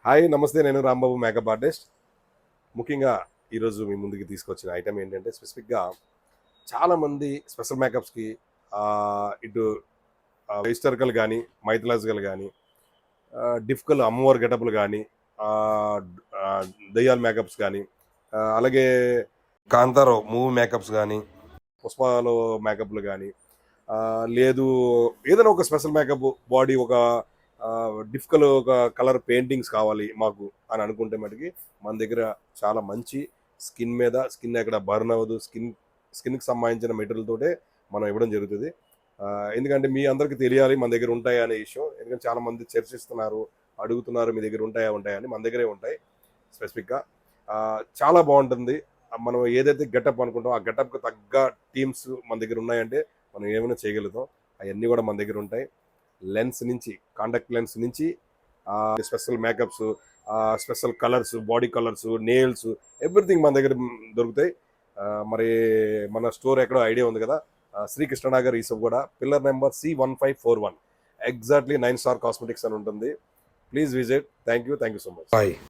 Hi నమస్తే, నేను Rambabu makeup artist. ముఖ్యంగా ఈరోజు మీ ముందుకి తీసుకొచ్చిన ఐటమ్ ఏంటంటే స్పెసిఫిక్గా చాలామంది స్పెషల్ మేకప్స్కి ఇటు హిస్టారికల్ కానీ మైథలాజికల్ కానీ డిఫికల్ అమ్మవారి గెటప్లు కానీ దయ్యాల మేకప్స్ కానీ అలాగే కాంతారో మూవీ మేకప్స్ కానీ పుష్పలో మేకప్లు కానీ లేదు ఏదైనా ఒక స్పెషల్ మేకప్ బాడీ ఒక డిఫికల్ ఒక కలర్ పెయింటింగ్స్ కావాలి మాకు అని అనుకుంటే మటుకి మన దగ్గర చాలా మంచి స్కిన్ ఎక్కడ బర్న్ అవ్వదు, స్కిన్కి సంబంధించిన మెటీరియల్ తోటే మనం ఇవ్వడం జరుగుతుంది. ఎందుకంటే మీ అందరికీ తెలియాలి మన దగ్గర ఉంటాయా అనే విషయం. ఎందుకంటే చాలా మంది చర్చిస్తున్నారు, అడుగుతున్నారు మీ దగ్గర ఉంటాయా అని. మన దగ్గరే ఉంటాయి స్పెసిఫిక్గా. చాలా బాగుంటుంది. మనం ఏదైతే గెటప్ అనుకుంటామో ఆ గెటప్కి తగ్గ టీమ్స్ మన దగ్గర ఉన్నాయంటే మనం ఏమైనా చేయగలుగుతాం. అవన్నీ కూడా మన దగ్గర ఉంటాయి. లెన్స్ నుంచి, కాంటాక్ట్ లెన్స్ నుంచి special makeups, special colours, body colours, nails, everything మన దగ్గర దొరుకుతాయి. మరి మన స్టోర్ ఎక్కడో ఐడియా ఉంది కదా, శ్రీకృష్ణనగర్ ఈసబ్ కూడా, pillar number C1541, exactly 9 star cosmetics అని ఉంటుంది. Please visit. Thank you so much. Bye.